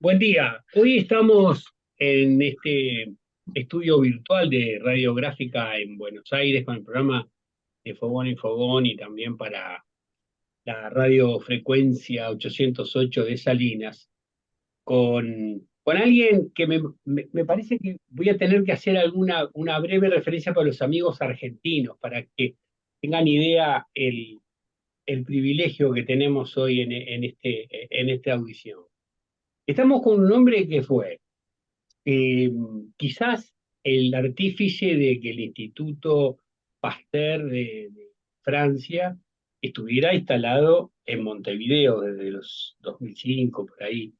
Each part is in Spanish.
Buen día. Hoy estamos en este estudio virtual de radiográfica en Buenos Aires con el programa de Fogón y Fogón y también para la radiofrecuencia 808 de Salinas, con alguien que me parece que voy a tener que hacer una breve referencia para los amigos argentinos, para que tengan idea el privilegio que tenemos hoy en esta audición. Estamos con un hombre que fue eh, quizás el artífice de que el Instituto Pasteur de Francia estuviera instalado en Montevideo desde los 2005, por ahí.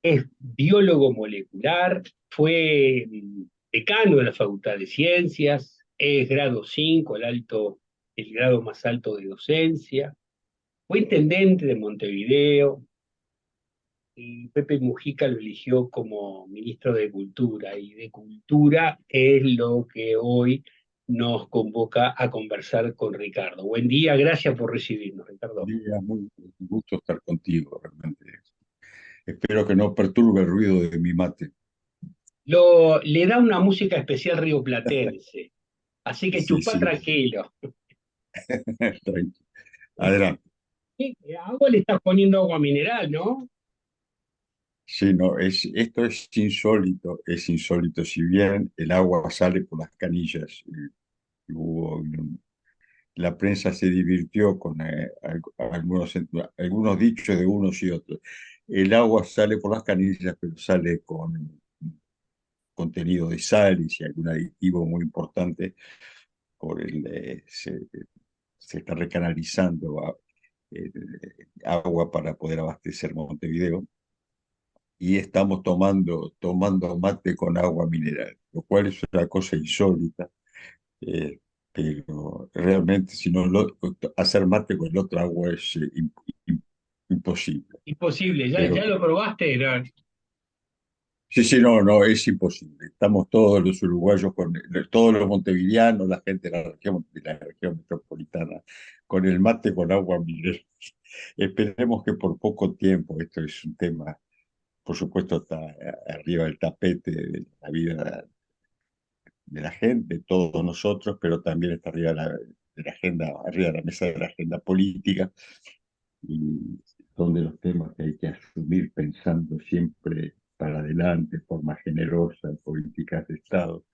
Es biólogo molecular, fue decano de la Facultad de Ciencias, es grado 5, el grado más alto de docencia, fue intendente de Montevideo, y Pepe Mujica lo eligió como ministro de Cultura, y de Cultura es lo que hoy nos convoca a conversar con Ricardo. Buen día, gracias por recibirnos, Ricardo. Día, muy un gusto estar contigo, realmente. Espero que no perturbe el ruido de mi mate. Le da una música especial rioplatense, así que Sí, chupá sí, tranquilo. tranqui. Adelante. ¿Qué agua le estás poniendo agua mineral, no? Sí, no, esto es insólito. Si bien el agua sale por las canillas, la prensa se divirtió con algunos dichos de unos y otros. El agua sale por las canillas, pero sale con contenido de sal y si algún aditivo muy importante por se está recanalizando eh, agua para poder abastecer Montevideo y estamos tomando mate con agua mineral, lo cual es una cosa insólita, eh, pero realmente si no hacer mate con el otro agua es imposible. Imposible, ya Pero lo probaste, ¿no? sí, sí, no, no, es imposible. Estamos todos los uruguayos, todos los montevideanos, la gente de la región metropolitana, con el mate con agua mineral. Esperemos que por poco tiempo, esto es un tema, por supuesto, está arriba del tapete de la vida de la gente, todos nosotros, pero también está arriba de la agenda, arriba de la mesa de la agenda política, y son de los temas que hay que asumir pensando siempre para adelante, de forma generosa, en políticas de Estado,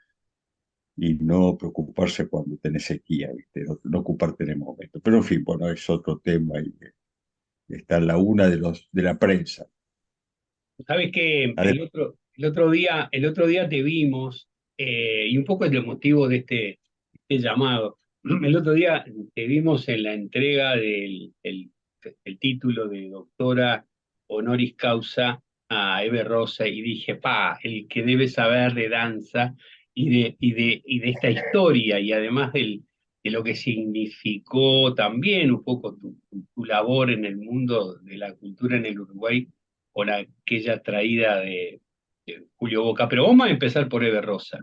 y no preocuparse cuando tenés sequía, ¿viste? No ocuparte en el momento. Pero en fin, bueno, es otro tema y está en la una de la prensa. Sabes que Además, el otro día te vimos, y un poco es el motivo de este llamado. El otro día te vimos en la entrega el título de doctora honoris causa a Eve Rosa y dije, el que debe saber de danza y de esta historia y además de lo que significó también un poco tu labor en el mundo de la cultura en el Uruguay con aquella traída de Julio Boca. Pero vamos a empezar por Eve Rosa.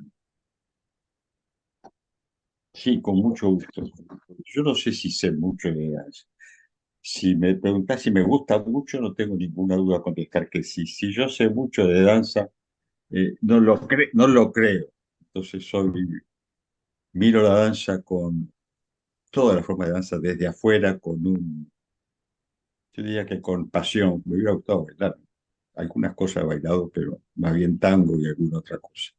sí, con mucho gusto. Yo no sé si sé mucho de danza. Si me preguntás si me gusta mucho, no tengo ninguna duda a contestar que sí. Si yo sé mucho de danza, no lo creo. Entonces miro la danza con toda la forma de danza desde afuera, yo diría que con pasión. Me hubiera gustado bailar. Algunas cosas he bailado, pero más bien tango y alguna otra cosa.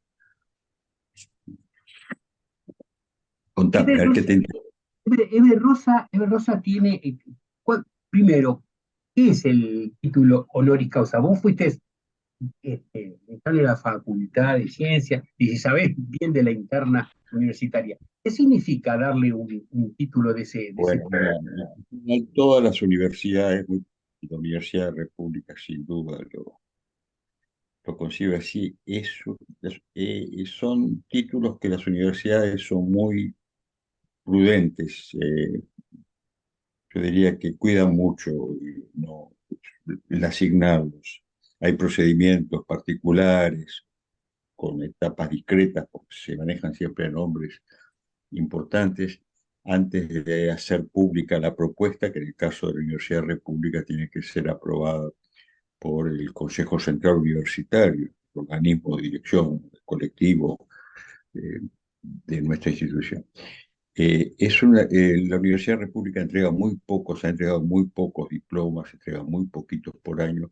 Contame, Eve a ver qué Rosa, te interesa. Eve Rosa tiene, primero, ¿qué es el título honoris causa? Vos fuiste decano de la Facultad de Ciencias y si sabés bien de la interna universitaria, ¿qué significa darle un título de ese Bueno, mira, en todas las universidades, la Universidad de República sin duda lo concibe así. Son títulos que las universidades son muy prudentes. Yo diría que cuidan mucho no, el asignarlos. Hay procedimientos particulares con etapas discretas, porque se manejan siempre nombres importantes antes de hacer pública la propuesta, que en el caso de la Universidad de República tiene que ser aprobada por el Consejo Central Universitario, el organismo de dirección colectivo de nuestra institución. La Universidad República entrega muy pocos, ha entregado muy pocos diplomas, entrega muy poquitos por año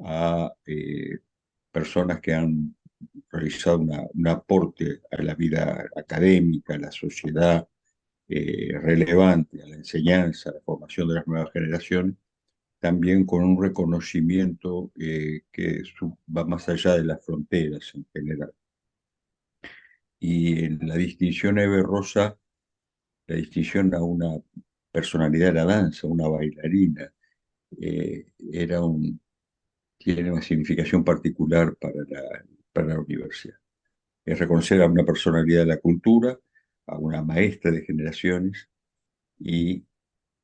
a personas que han realizado un aporte a la vida académica, a la sociedad relevante, a la enseñanza, a la formación de las nuevas generaciones, también con un reconocimiento que va más allá de las fronteras en general. Y en la distinción Eve Rosa, la distinción a una personalidad de la danza, una bailarina, era tiene una significación particular para la universidad. Es reconocer a una personalidad de la cultura, a una maestra de generaciones, y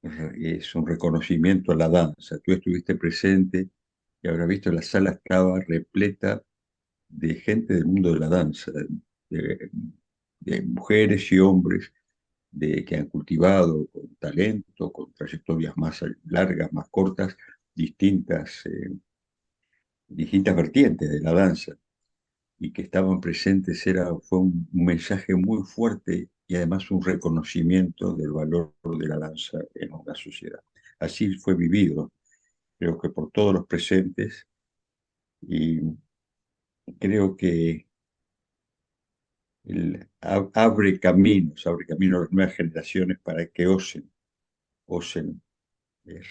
es un reconocimiento a la danza. Tú estuviste presente y habrás visto la sala estaba repleta de gente del mundo de la danza, de, de mujeres y hombres que han cultivado con talento, con trayectorias más largas, más cortas, distintas vertientes de la danza y que estaban presentes fue un mensaje muy fuerte y además un reconocimiento del valor de la danza en una sociedad. Así fue vivido, creo que por todos los presentes, y creo que abre caminos a las nuevas generaciones para que osen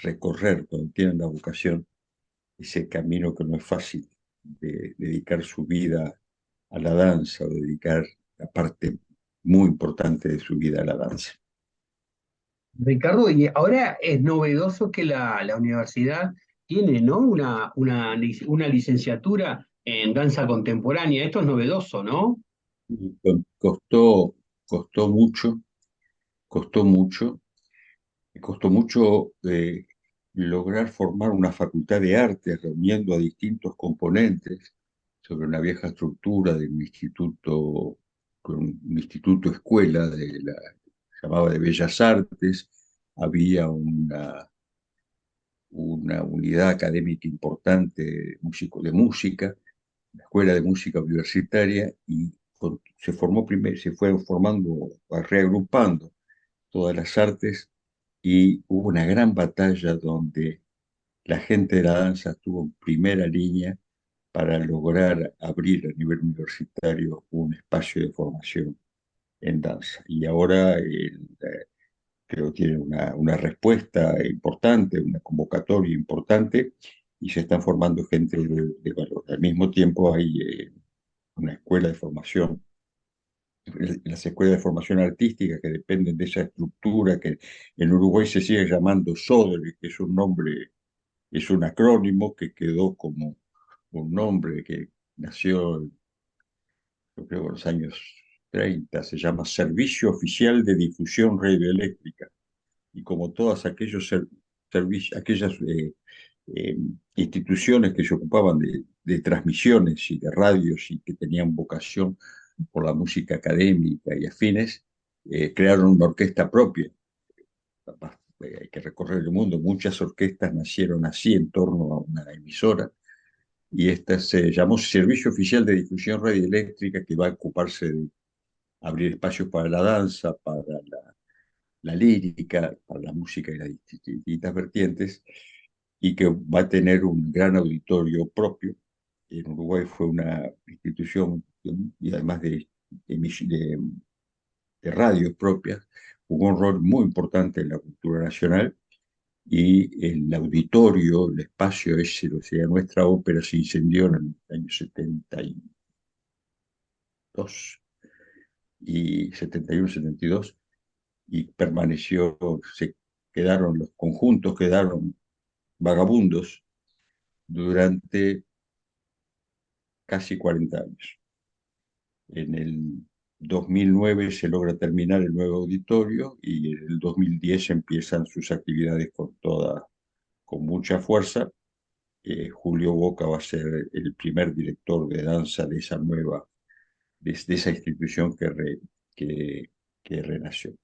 recorrer cuando tienen la vocación ese camino que no es fácil, de dedicar su vida a la danza o dedicar la parte muy importante de su vida a la danza. Ricardo, y ahora es novedoso que la universidad tiene, ¿no? Una licenciatura en danza contemporánea. Esto es novedoso, ¿no? Y costó mucho, costó mucho, costó mucho lograr formar una facultad de arte reuniendo a distintos componentes sobre una vieja estructura de un instituto escuela llamaba de Bellas Artes. Había una unidad académica importante de música, la Escuela de Música Universitaria, y se fueron formando, reagrupando todas las artes, y hubo una gran batalla donde la gente de la danza estuvo en primera línea para lograr abrir a nivel universitario un espacio de formación en danza. Y ahora creo que tiene una respuesta importante, una convocatoria importante, y se están formando gente de valor. Al mismo tiempo hay una escuela de formación, las escuelas de formación artística que dependen de esa estructura que en Uruguay se sigue llamando SODRE, que es un nombre, es un acrónimo que quedó como un nombre que nació, yo creo, en los años 30, se llama Servicio Oficial de Difusión Radioeléctrica. Y como todas aquellas eh, instituciones que se ocupaban de transmisiones y de radios y que tenían vocación por la música académica y afines, crearon una orquesta propia. Hay que recorrer el mundo, muchas orquestas nacieron así en torno a una emisora, y esta se llamó Servicio Oficial de Difusión Radioeléctrica, que va a ocuparse de abrir espacios para la danza, para la lírica, para la música y las distintas vertientes, y que va a tener un gran auditorio propio. En Uruguay fue una institución, y además de radios propias, jugó un rol muy importante en la cultura nacional, y el auditorio, el espacio ese, o sea, nuestra ópera se incendió en el año 71, 72, y permaneció, los conjuntos quedaron vagabundos durante casi 40 años. En el 2009 se logra terminar el nuevo auditorio, y en el 2010 empiezan sus actividades con mucha fuerza. Julio Boca va a ser el primer director de danza de de esa institución que, que renació.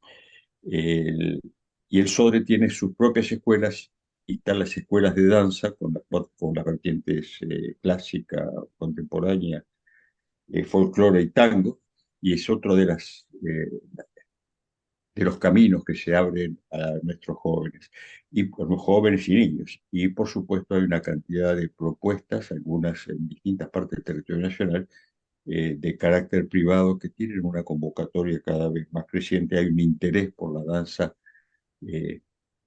El, y el SODRE tiene sus propias escuelas y están las escuelas de danza con las vertientes clásica, contemporánea, folclore y tango, y es otro de los caminos que se abren a nuestros jóvenes, y a los jóvenes y niños. Y por supuesto hay una cantidad de propuestas, algunas en distintas partes del territorio nacional, de carácter privado que tienen una convocatoria cada vez más creciente. Hay un interés por la danza, eh,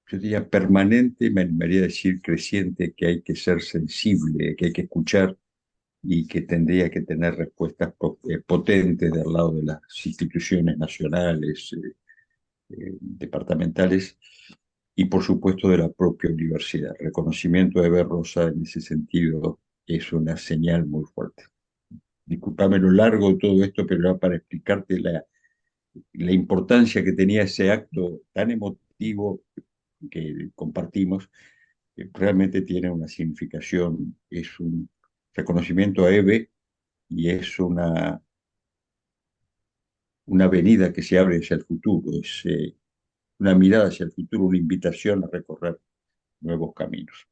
yo diría permanente, me animaría a decir creciente, que hay que ser sensible, que hay que escuchar y que tendría que tener respuestas potentes del lado de las instituciones nacionales, departamentales y por supuesto de la propia universidad. El reconocimiento de Rosa en ese sentido es una señal muy fuerte. Disculpame lo largo de todo esto, pero era para explicarte la importancia que tenía ese acto tan emotivo que compartimos, que realmente tiene una significación, es un reconocimiento a Eve y es una avenida que se abre hacia el futuro, es una mirada hacia el futuro, una invitación a recorrer nuevos caminos.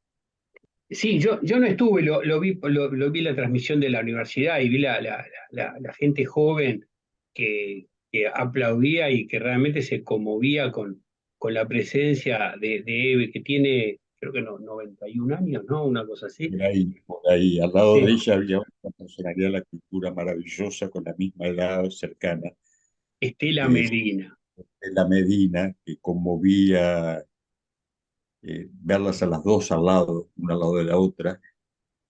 Sí, yo no estuve, lo vi la transmisión de la universidad y vi la gente joven que aplaudía y que realmente se conmovía con la presencia de Eve, que tiene, creo que no, 91 años, ¿no? Una cosa así. Por ahí, al lado de Sí. ella había una personalidad de la cultura maravillosa con la misma edad cercana, Estela que es Medina. la Medina, que conmovía verlas a las dos al lado, una al lado de la otra,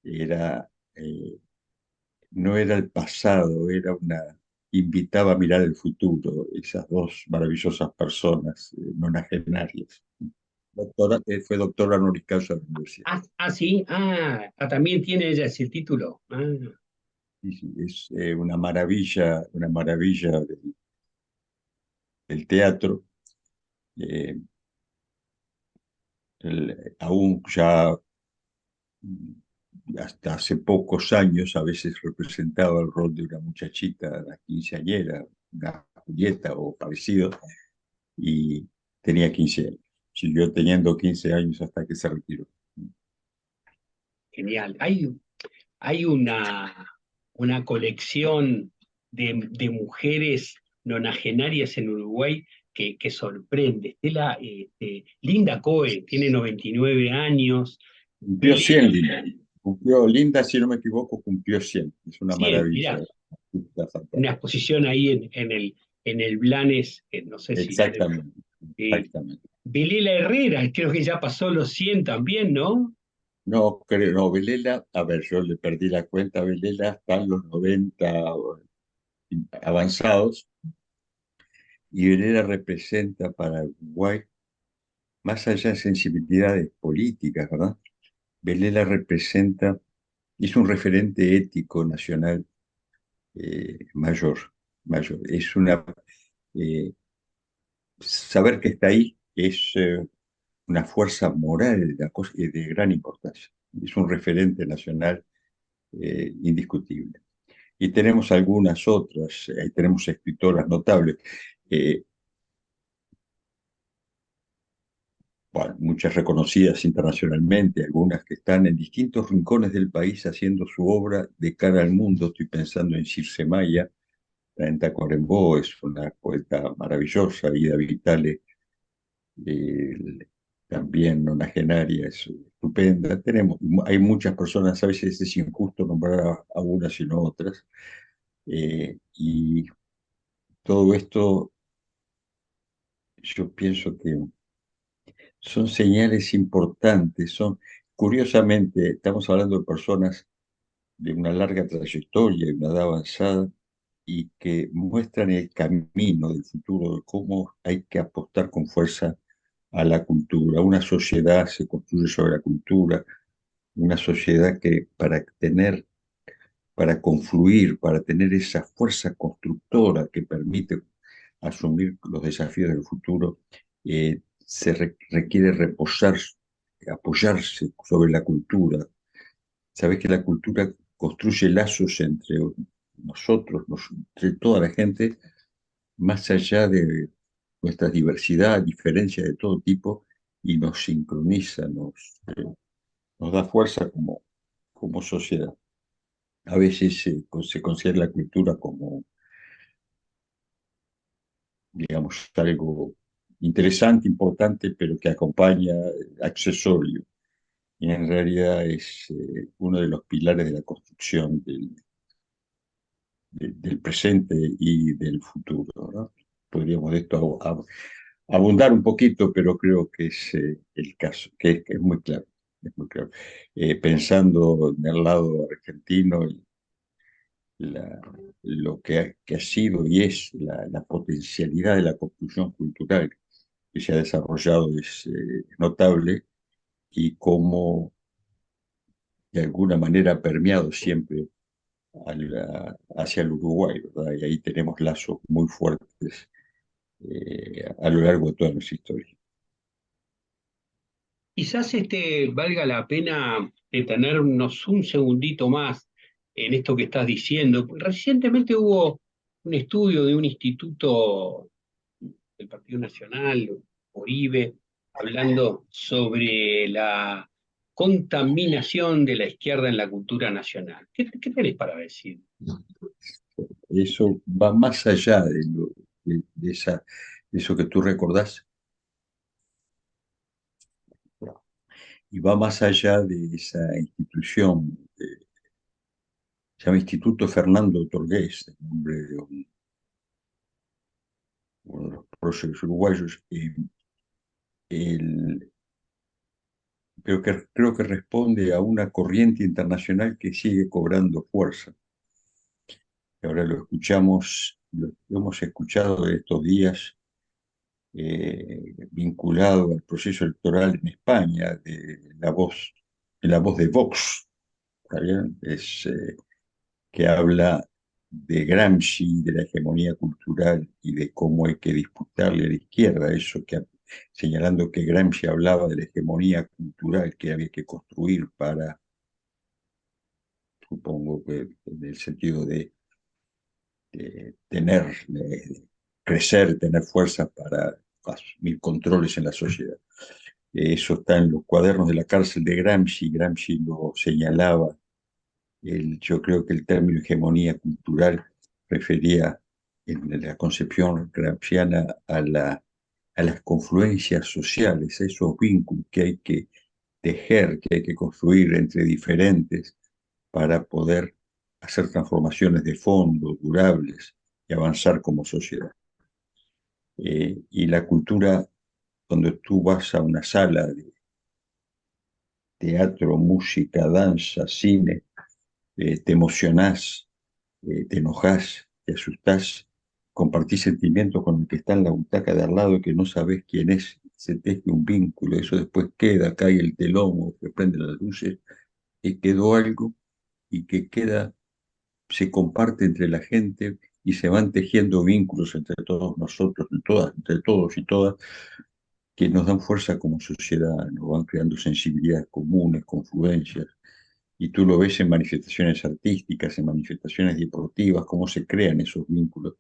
era, no era el pasado, invitaba a mirar el futuro, esas dos maravillosas personas nonagenarias. Fue doctora honoris causa de la universidad. Sí, también tiene ella ese título. Sí, sí, es una maravilla del teatro. eh, Aún ya hasta hace pocos años a veces representaba el rol de una muchachita, una quinceañera, una Julieta o parecido, y tenía 15 años. Siguió teniendo 15 años hasta que se retiró. Genial. Hay una colección de mujeres nonagenarias en Uruguay que sorprende. Linda Coe tiene 99 años. Cumplió Belén, 100 Linda. Cumplió Linda, si no me equivoco, cumplió 100. Es una 100, maravilla. mirá, una exposición ahí en el Blanes, no sé si la tengo. Exactamente, Eh, exactamente. Belela Herrera, creo que ya pasó los 100 también, ¿no? No, creo, no, Belela, a ver, yo le perdí la cuenta, Belela está en los 90 avanzados, y Belela representa para Uruguay, más allá de sensibilidades políticas, ¿verdad? Belela representa, es un referente ético nacional mayor, mayor. Eh, Saber que está ahí es una fuerza moral de gran importancia. Es un referente nacional indiscutible. Y tenemos algunas otras, ahí tenemos escritoras notables. Eh, bueno, muchas reconocidas internacionalmente, algunas que están en distintos rincones del país haciendo su obra de cara al mundo. Estoy pensando en Circe Maya, en Tacuarembó, es una poeta maravillosa, Ida Vitale, eh, también nonagenaria, es estupenda. Hay muchas personas, a veces es injusto nombrar a unas sino otras, y todo esto yo pienso que son señales importantes, curiosamente, estamos hablando de personas de una larga trayectoria y una edad avanzada y que muestran el camino del futuro, de cómo hay que apostar con fuerza a la cultura. Una sociedad se construye sobre la cultura, una sociedad que para confluir, para tener esa fuerza constructora que permite asumir los desafíos del futuro, requiere apoyarse sobre la cultura. Sabes que la cultura construye lazos entre nosotros, entre toda la gente, más allá de nuestra diversidad, diferencias de todo tipo, y nos sincroniza, nos da fuerza como sociedad. A veces se considera la cultura como, digamos, algo interesante, importante, pero que acompaña, accesorio. Y en realidad es uno de los pilares de la construcción del presente y del futuro, ¿no? Podríamos de esto abundar un poquito, pero creo que es el caso, que es muy claro. Es muy claro. Pensando en el lado argentino, la- que ha sido y es la potencialidad de la construcción cultural que se ha desarrollado es notable, y cómo de alguna manera ha permeado siempre hacia el Uruguay, ¿verdad? Y ahí tenemos lazos muy fuertes a lo largo de toda nuestra historia. Quizás valga la pena detenernos un segundito más en esto que estás diciendo. Recientemente hubo un estudio de un instituto del Partido Nacional, ORIBE, hablando sobre la contaminación de la izquierda en la cultura nacional. ¿Qué tenés para decir? Eso va más allá de eso que tú recordás, y va más allá de esa institución. Se llama Instituto Fernando Torgués, el nombre de uno de los próceres uruguayos. El, creo que responde a una corriente internacional que sigue cobrando fuerza. Ahora lo hemos escuchado estos días, vinculado al proceso electoral en España, de la voz de Vox, ¿está bien? Que habla de Gramsci, de la hegemonía cultural y de cómo hay que disputarle a la izquierda eso, señalando que Gramsci hablaba de la hegemonía cultural que había que construir para, supongo que en el sentido de crecer, tener fuerza para asumir controles en la sociedad. Eso está en los cuadernos de la cárcel de Gramsci. Gramsci lo señalaba. Yo creo que el término hegemonía cultural refería en la concepción gramsciana a las confluencias sociales, a esos vínculos que hay que tejer, que hay que construir entre diferentes para poder hacer transformaciones de fondo, durables, y avanzar como sociedad. Y la cultura, cuando tú vas a una sala de teatro, música, danza, cine, te emocionás, te enojás, te asustás, compartís sentimientos con el que está en la butaca de al lado que no sabés quién es, se teje un vínculo, eso después queda, cae el telón o se prenden las luces, y quedó algo, y que queda, se comparte entre la gente y se van tejiendo vínculos entre todos nosotros, entre todos y todas, que nos dan fuerza como sociedad, nos van creando sensibilidades comunes, confluencias. Y tú lo ves en manifestaciones artísticas, en manifestaciones deportivas, cómo se crean esos vínculos.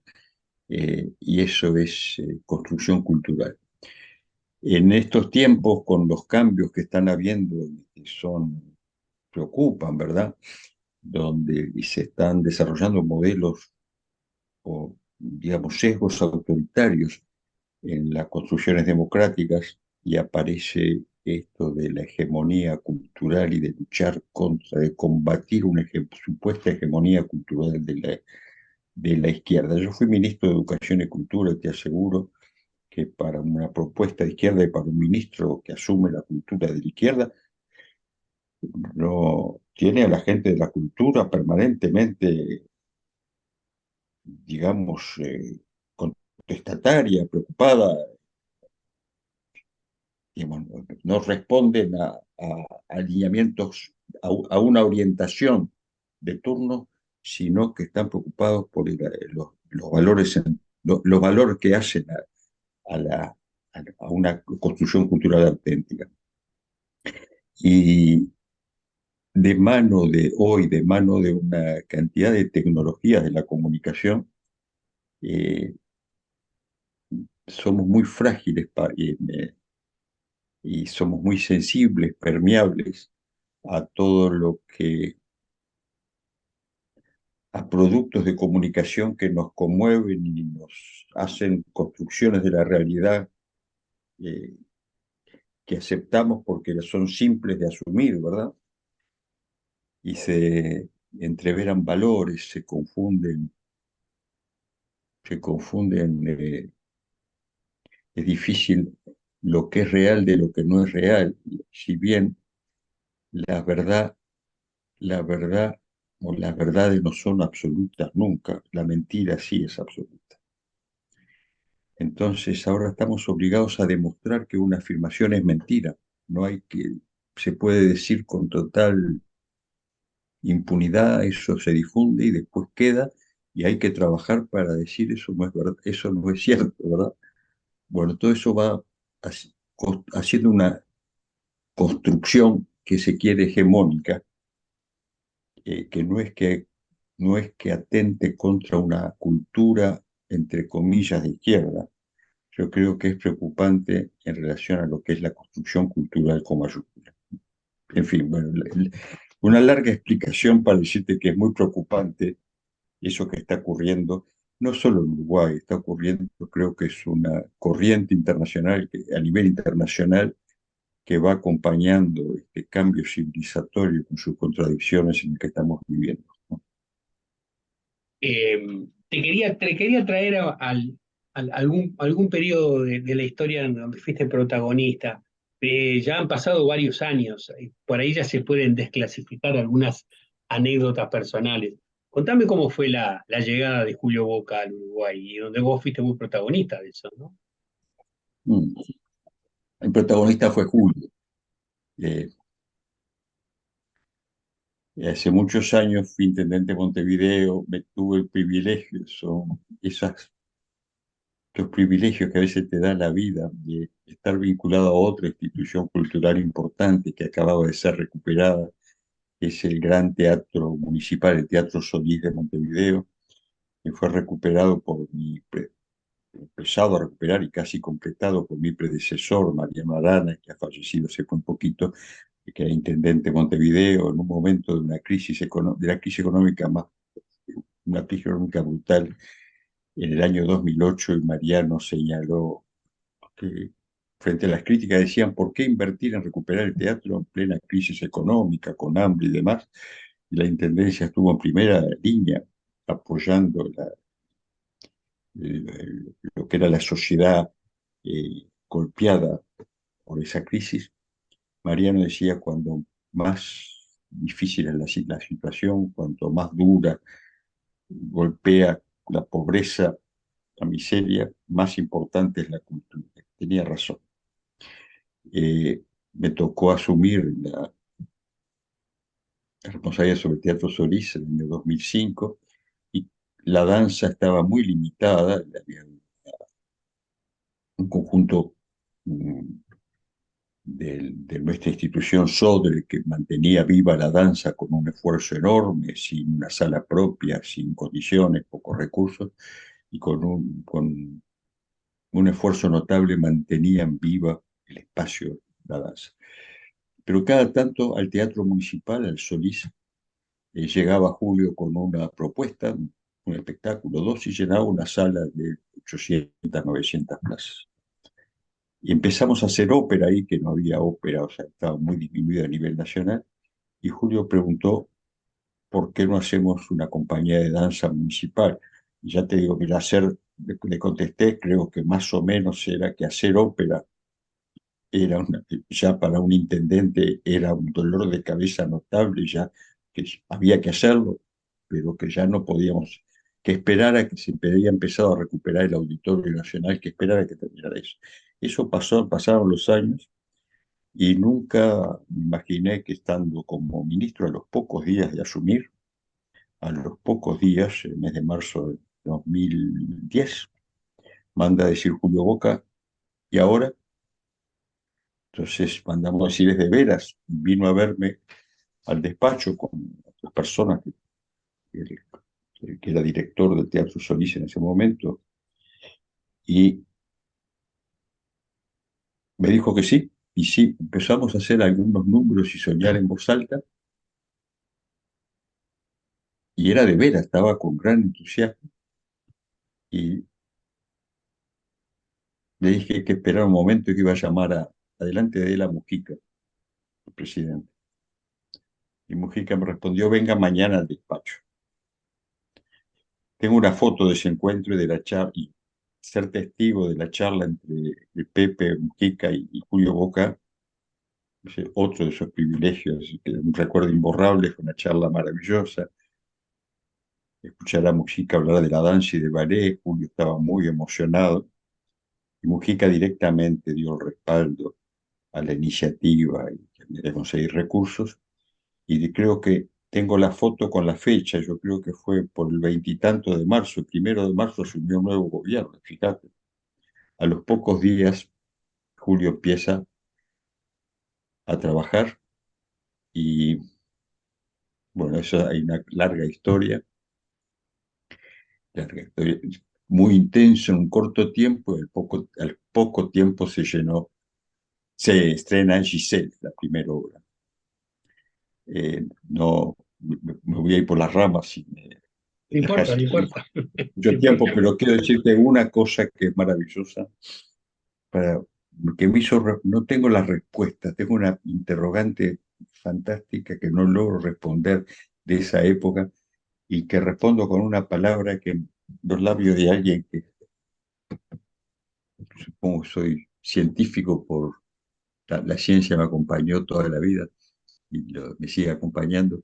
Y eso es construcción cultural. En estos tiempos, con los cambios que están habiendo, que preocupan, ¿verdad? Donde y se están desarrollando modelos o, digamos, sesgos autoritarios en las construcciones democráticas, y aparece esto de la hegemonía cultural y de luchar contra, de combatir una supuesta hegemonía cultural de la izquierda. Yo fui ministro de Educación y Cultura y te aseguro que para una propuesta de izquierda y para un ministro que asume la cultura de la izquierda, no tiene a la gente de la cultura permanentemente, digamos, contestataria, preocupada, digamos, no responden a alineamientos, a una orientación de turno, sino que están preocupados por los valores, los valores que hacen a, la, a una construcción cultural auténtica. Y de mano de una cantidad de tecnologías de la comunicación, eh, somos muy frágiles y somos muy sensibles, permeables a todo lo que, a productos de comunicación que nos conmueven y nos hacen construcciones de la realidad eh, que aceptamos porque son simples de asumir, ¿verdad? Y se entreveran valores, se confunden, es difícil lo que es real de lo que no es real. Si bien la verdad, la verdad o las verdades no son absolutas nunca, la mentira sí es absoluta. Entonces ahora estamos obligados a demostrar que una afirmación es mentira. No hay que, se puede decir con total impunidad, eso se difunde y después queda, y hay que trabajar para decir eso no es verdad, eso no es cierto, ¿verdad? Bueno, todo eso va haciendo una construcción que se quiere hegemónica, que no es que atente contra una cultura, entre comillas, de izquierda. Yo creo que es preocupante en relación a lo que es la construcción cultural con mayúscula. En fin, bueno, una larga explicación para decirte que es muy preocupante eso que está ocurriendo, no solo en Uruguay, está ocurriendo, creo que es una corriente internacional, a nivel internacional, que va acompañando este cambio civilizatorio con sus contradicciones en el que estamos viviendo, ¿no? Te quería traer algún periodo de la historia en donde fuiste protagonista. Ya han pasado varios años, por ahí ya se pueden desclasificar algunas anécdotas personales. Contame cómo fue la llegada de Julio Boca al Uruguay, y donde vos fuiste muy protagonista de eso, ¿no? Mm. El protagonista fue Julio. Eh, Hace muchos años fui intendente de Montevideo, me tuve el privilegio, son los privilegios que a veces te da la vida de estar vinculado a otra institución cultural importante que acababa de ser recuperada, que es el Gran Teatro Municipal, el Teatro Solís de Montevideo, que fue recuperado empezado a recuperar y casi completado por mi predecesor, Mariano Arana, que ha fallecido hace un poquito, que era intendente de Montevideo, en un momento de de la crisis económica una crisis económica brutal en el año 2008, y Mariano señaló que frente a las críticas decían, ¿por qué invertir en recuperar el teatro en plena crisis económica, con hambre y demás? Y la Intendencia estuvo en primera línea apoyando lo que era la sociedad golpeada por esa crisis. Mariano decía, cuando más difícil es la situación, cuanto más dura golpea la pobreza, la miseria, más importante es la cultura. Tenía razón. Me tocó asumir la responsabilidad sobre el Teatro Solís en el año 2005, y la danza estaba muy limitada. Había un conjunto mm, de nuestra institución SODRE que mantenía viva la danza con un esfuerzo enorme, sin una sala propia, sin condiciones, pocos recursos, y con un esfuerzo notable mantenían viva el espacio, la danza. Pero cada tanto al Teatro Municipal, al Solís, llegaba Julio con una propuesta, un espectáculo, dos, y llenaba una sala de 800, 900 plazas. Y empezamos a hacer ópera ahí, que no había ópera, o sea, estaba muy disminuida a nivel nacional. Y Julio preguntó, ¿por qué no hacemos una compañía de danza municipal? Y ya te digo, mira, le contesté, creo que más o menos era que hacer ópera ya para un intendente era un dolor de cabeza notable, ya que había que hacerlo, pero que ya no podíamos, que esperara que se había empezado a recuperar el Auditorio Nacional, que esperara que terminara eso. Eso pasó, pasaron los años, y nunca me imaginé que, estando como ministro a los pocos días de asumir, a los pocos días, el mes de marzo de 2010, manda a decir Julio Boca, ¿y ahora? Entonces mandamos a decir, es de veras. Vino a verme al despacho con otras personas, que era director del Teatro Solís en ese momento, y me dijo que sí, Y sí, empezamos a hacer algunos números y soñar en voz alta, y era de veras, estaba con gran entusiasmo, y le dije que esperara un momento y que iba a llamar adelante de él a Mujica, el presidente. Y Mujica me respondió, venga mañana al despacho. Tengo una foto de ese encuentro y de la charla, y ser testigo de la charla entre el Pepe Mujica y Julio Boca, otro de esos privilegios, un recuerdo imborrable, fue una charla maravillosa. Escuchar a Mujica hablar de la danza y de ballet, Julio estaba muy emocionado, y Mujica directamente dio el respaldo a la iniciativa y de conseguir recursos, y creo que tengo la foto con la fecha, yo creo que fue por el veintitanto de marzo, el 1 de marzo asumió un nuevo gobierno, fíjate. A los pocos días, Julio empieza a trabajar y, bueno, eso hay una larga historia, muy intenso en un corto tiempo, y al poco tiempo se estrena Giselle, la primera obra. No, me voy a ir por las ramas si me No importa, dejas no importa. mucho tiempo, pero quiero decirte una cosa que es maravillosa, para, que me hizo, no tengo la respuesta, tengo una interrogante fantástica que no logro responder de esa época, y que respondo con una palabra que los labios de alguien que supongo soy científico por la ciencia me acompañó toda la vida y me sigue acompañando,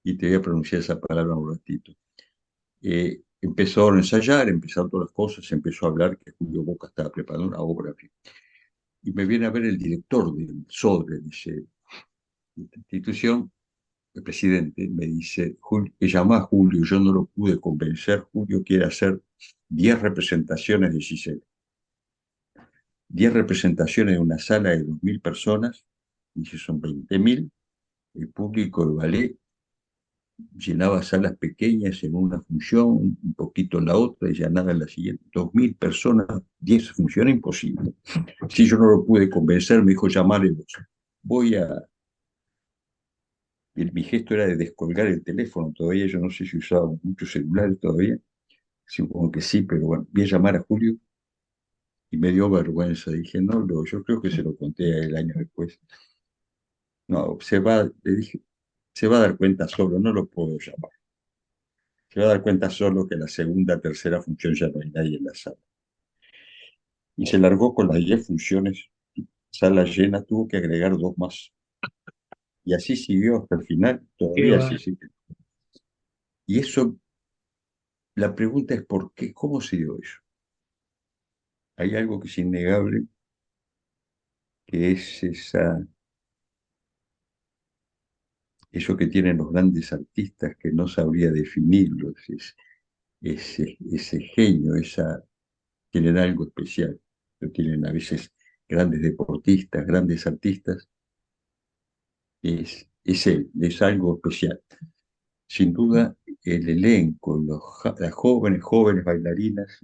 y te voy a pronunciar esa palabra un ratito. Empezó a ensayar, empezaron todas las cosas, empezó a hablar que Julio Boca estaba preparando una obra, y me viene a ver el director del SODRE, de esta institución, el presidente, me dice, que llama a Julio, yo no lo pude convencer, Julio quiere hacer 10 representaciones de Giselle, 10 representaciones en una sala de 2.000 personas, y si son 20.000, el público del ballet llenaba salas pequeñas en una función, un poquito en la otra, y llenaba en la siguiente. 2.000 personas, 10 funciones, imposible. Si yo no lo pude convencer, me dijo, llamarle. Voy a... Mi gesto era de descolgar el teléfono todavía, yo no sé si usaba muchos celulares todavía, supongo que sí, pero bueno, voy a llamar a Julio, y me dio vergüenza. Dije, no, yo creo que se lo conté a él años después. No, le dije, se va a dar cuenta solo, no lo puedo llamar. Se va a dar cuenta solo que la segunda, tercera función ya no hay nadie en la sala. Y se largó con las 10 funciones, sala llena, tuvo que agregar 2 más. Y así siguió hasta el final, Qué todavía va. así sigue. Y eso, la pregunta es ¿por qué? ¿Cómo se dio eso? Hay algo que es innegable, que es eso que tienen los grandes artistas, que no sabría definirlo, ese genio, tienen algo especial. Lo tienen a veces grandes deportistas, grandes artistas, es él, es algo especial. Sin duda, el elenco, las jóvenes bailarinas,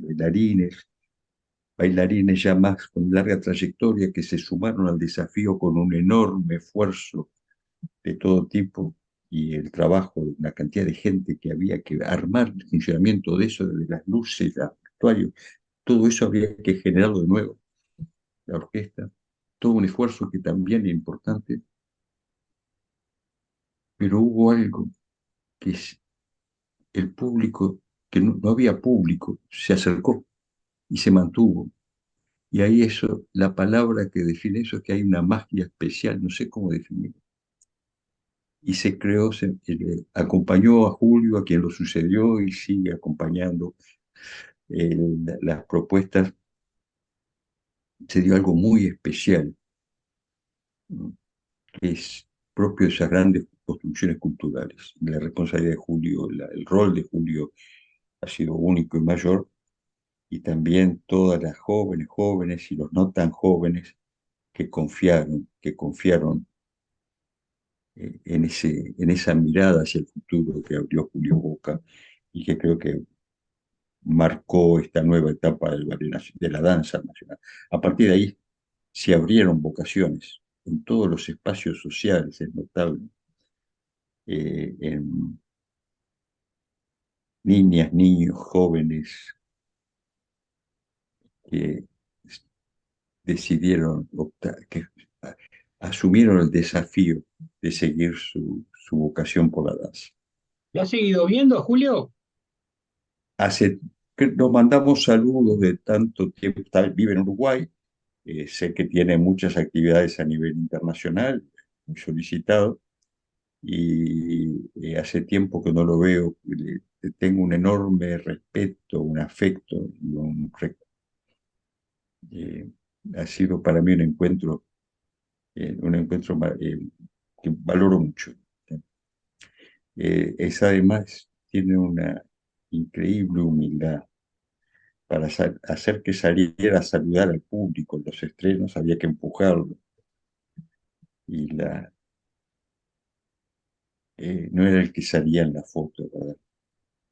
bailarines ya más con larga trayectoria que se sumaron al desafío con un enorme esfuerzo de todo tipo, y el trabajo de una cantidad de gente que había que armar el funcionamiento de eso, desde las luces, el vestuario, todo eso había que generarlo de nuevo, la orquesta, todo un esfuerzo que también es importante, pero hubo algo que es el público, que no había público, se acercó y se mantuvo. Y ahí eso, la palabra que define eso es que hay una magia especial, no sé cómo definirlo. Y se creó, acompañó a Julio, a quien lo sucedió, y sigue acompañando las propuestas. Se dio algo muy especial, ¿no? Que es propio de esas grandes construcciones culturales. La responsabilidad de Julio, el rol de Julio ha sido único y mayor, y también todas las jóvenes y los no tan jóvenes que confiaron en esa mirada hacia el futuro que abrió Julio Boca, y que creo que marcó esta nueva etapa del ballet de la danza nacional. A partir de ahí se abrieron vocaciones, en todos los espacios sociales, es notable, en niñas, niños, jóvenes que decidieron optar, que asumieron el desafío de seguir su vocación por la danza. ¿Lo has seguido viendo, Julio? Hace, nos mandamos saludos de tanto tiempo, vive en Uruguay, sé que tiene muchas actividades a nivel internacional, muy solicitado, y hace tiempo que no lo veo, le tengo un enorme respeto, un afecto, y eh, ha sido para mí un encuentro que valoro mucho. Es además, tiene una increíble humildad. Para hacer que saliera a saludar al público en los estrenos había que empujarlo y no era el que salía en la foto, ¿verdad?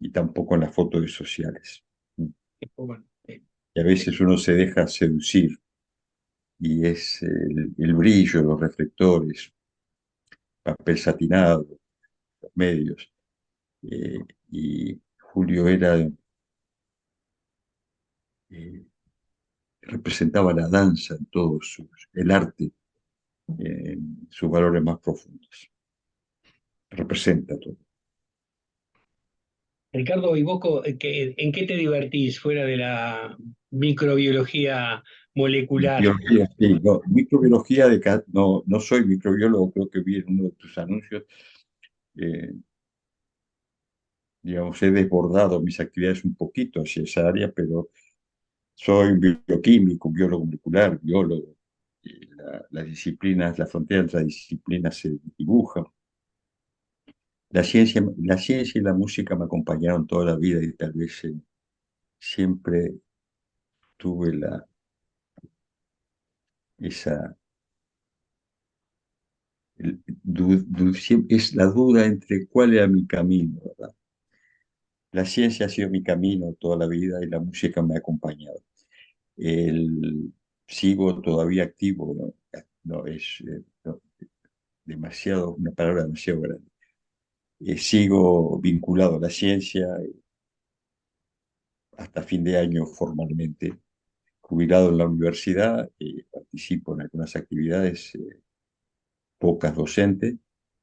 Y tampoco en las fotos sociales. Bueno, Y a veces uno se deja seducir y es el brillo, los reflectores, papel satinado, los medios. eh, y Julio eh, representaba la danza en todos el arte, en sus valores más profundos. Representa todo. Ricardo, ¿y vos en qué te divertís fuera de la microbiología molecular? Biología, sí, no, microbiología no, no soy microbiólogo, creo que vi en uno de tus anuncios, eh, digamos, he desbordado mis actividades un poquito hacia esa área, pero soy bioquímico, biólogo molecular, biólogo, y las disciplinas, la frontera entre las disciplinas se dibujan. La ciencia y la música me acompañaron toda la vida y tal vez siempre tuve esa, es la duda entre cuál era mi camino, ¿verdad? La ciencia ha sido mi camino toda la vida y la música me ha acompañado. El, sigo todavía activo, ¿no? No, es no, demasiado, una palabra demasiado grande. Sigo vinculado a la ciencia hasta fin de año formalmente, jubilado en la universidad, participo en algunas actividades, pocas docentes,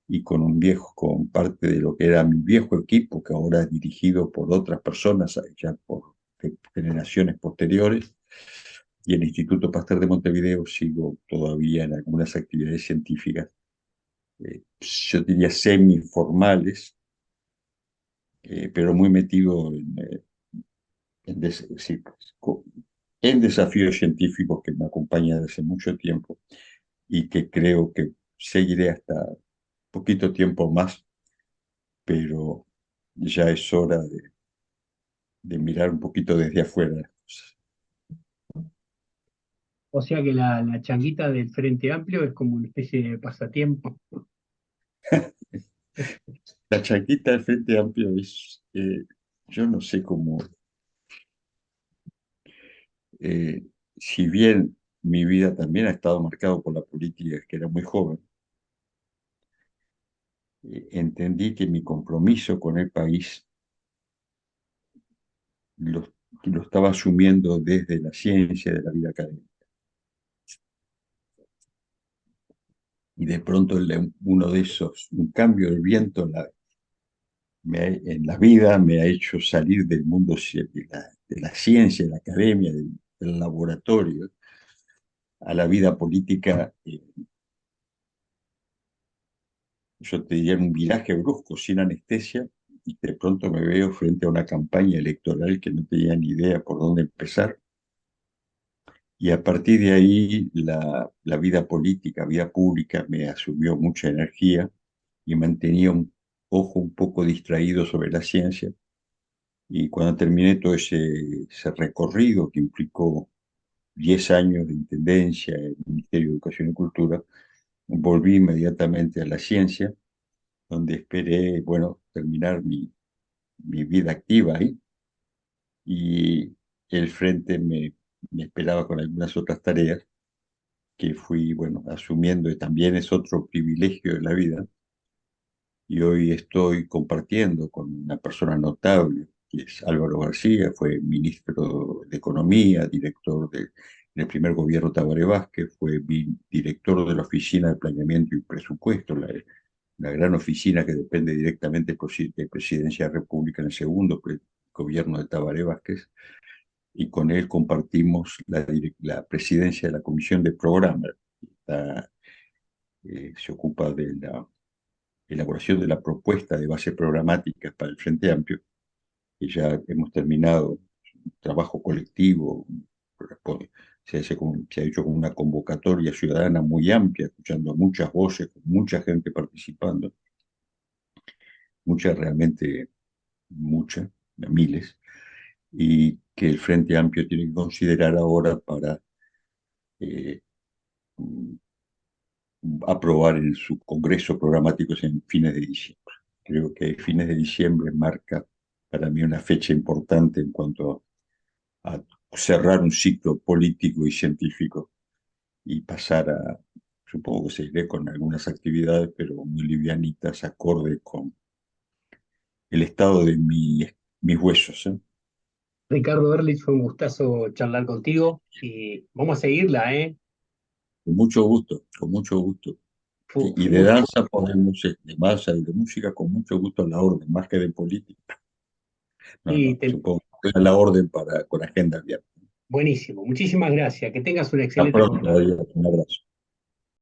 y con con parte de lo que era mi viejo equipo, que ahora es dirigido por otras personas, ya por generaciones posteriores, y el Instituto Pasteur de Montevideo sigo todavía en algunas actividades científicas, yo diría semiformales, pero muy metido sí, en desafíos científicos que me acompañan desde hace mucho tiempo y que creo que seguiré hasta poquito tiempo más, pero ya es hora de mirar un poquito desde afuera las cosas. O sea que la changuita del Frente Amplio es como una especie de pasatiempo. La chaquita del Frente Amplio es, yo no sé cómo, eh, si bien mi vida también ha estado marcado por la política, que era muy joven, entendí que mi compromiso con el país lo, lo estaba asumiendo desde la ciencia de la vida académica. Y de pronto uno de esos, un cambio de viento en la vida me ha hecho salir del mundo de la ciencia, de la academia, del laboratorio, a la vida política. Yo te diría en un viraje brusco, sin anestesia, y de pronto me veo frente a una campaña electoral que no tenía ni idea por dónde empezar. Y a partir de ahí la vida política, vida pública me asumió mucha energía y mantenía un ojo un poco distraído sobre la ciencia. Y cuando terminé todo ese recorrido que implicó 10 años de intendencia en el Ministerio de Educación y Cultura, volví inmediatamente a la ciencia, donde esperé, bueno, terminar mi vida activa ahí. Y el frente me esperaba con algunas otras tareas. que fui, bueno, asumiendo, y también es otro privilegio de la vida. Y hoy estoy compartiendo con una persona notable, que es Álvaro García, fue ministro de Economía, director del primer gobierno Tabaré Vázquez, fue director de la Oficina de Planeamiento y Presupuesto, la gran oficina que depende directamente de Presidencia de la República en el segundo gobierno de Tabaré Vázquez, y con él compartimos la presidencia de la Comisión de Programa. Se ocupa de la elaboración de la propuesta de base programática para el Frente Amplio, y ya hemos terminado un trabajo colectivo. Se ha hecho con una convocatoria ciudadana muy amplia, escuchando muchas voces, con mucha gente participando, muchas realmente, muchas, miles, y que el Frente Amplio tiene que considerar ahora para eh, aprobar en su congreso programático en fines de diciembre. Creo que fines de diciembre marca para mí una fecha importante en cuanto a cerrar un ciclo político y científico y pasar a, supongo que seguiré con algunas actividades, pero muy livianitas, acorde con el estado de mis huesos, ¿eh? Ricardo Berlich, fue un gustazo charlar contigo y vamos a seguirla, ¿eh? Con mucho gusto, con mucho gusto. Y de Fue danza podemos, de masa y de música, con mucho gusto a la orden, más que de política. No, y no, supongo que a la orden para, con agenda abierta. buenísimo. Muchísimas gracias. Que tengas una Hasta excelente pronto, jornada. adiós, un abrazo.